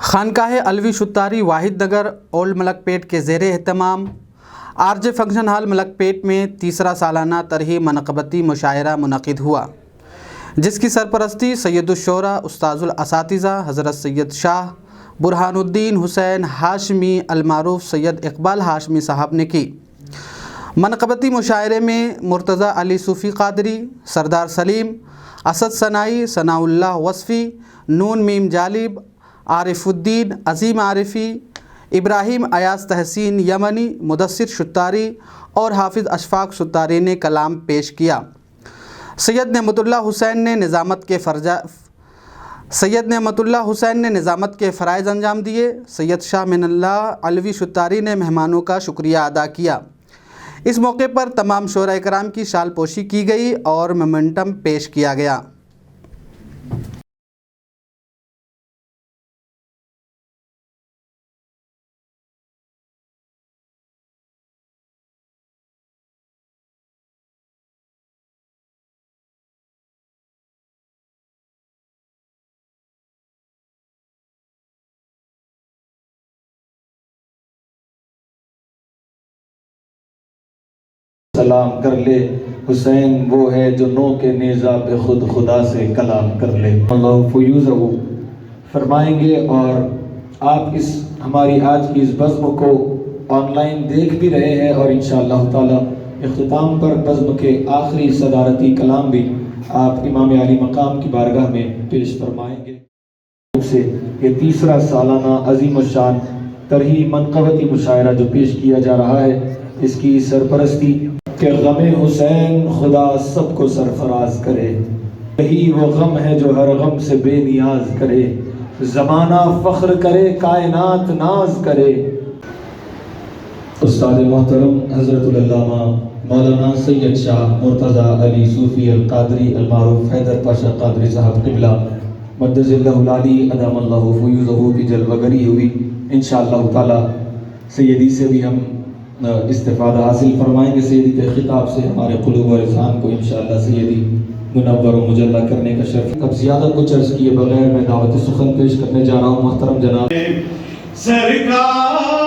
خانقاہ علوی شتاری واحد نگر اولڈ ملک پیٹ کے زیر اہتمام RJ فنکشن ہال ملک پیٹ میں تیسرا سالانہ طرحی منقبتی مشاعرہ منعقد ہوا، جس کی سرپرستی سید الشعراء استاذ الاساتذہ حضرت سید شاہ برہان الدین حسین ہاشمی المعروف سید اقبال ہاشمی صاحب نے کی۔ منقبتی مشاعرے میں مرتضیٰ علی صوفی قادری، سردار سلیم، اسد ثنائی، ثناء اللہ وصفی، نون میم جالب، عارف الدین عظیم عارفی، ابراہیم ایاز تحسین یمنی، مدثر شتاری اور حافظ اشفاق شتاری نے کلام پیش کیا۔ سید نعمت اللہ حسین نے نظامت کے فرائض انجام دیے۔ سید شاہ من اللہ علوی شتاری نے مہمانوں کا شکریہ ادا کیا۔ اس موقع پر تمام شعراء کرام کی شال پوشی کی گئی اور میمنٹم پیش کیا گیا۔ سلام کر لے حسین وہ ہے جو نو کے نیزہ پہ خود خدا سے کلام کر لے۔ اللہ فیوزہ فرمائیں گے، اور آپ اس ہماری آج کی اس بزم کو آن لائن دیکھ بھی رہے ہیں، اور انشاءاللہ تعالی اختتام پر بزم کے آخری صدارتی کلام بھی آپ امام علی مقام کی بارگاہ میں پیش فرمائیں گے۔ سے یہ تیسرا سالانہ عظیم الشان طرحی منقبتی مشاعرہ جو پیش کیا جا رہا ہے، اس کی سرپرستی کہ غم حسین خدا سب کو سرفراز کرے، یہی وہ غم ہے جو ہر غم سے بے نیاز کرے، زمانہ فخر کرے کائنات ناز کرے۔ استاد محترم حضرت العلامہ مولانا سید شاہ مرتضیٰ علی صوفی القادری المعروف حیدر پاشا قادری صاحب قبلہ مدد اللہ العلی ادام اللہ فیوزہ کی جلوہ گری ہوئی۔ انشاءاللہ تعالی سیدی سے بھی ہم استفادہ حاصل فرمائیں گے۔ سیدی کے خطاب سے ہمارے قلوب و اذہان کو انشاءاللہ سیدی منور و مجلہ کرنے کا شرف۔ اب زیادہ کچھ عرض کیے بغیر میں دعوت سخن پیش کرنے جا رہا ہوں۔ محترم جناب سرکار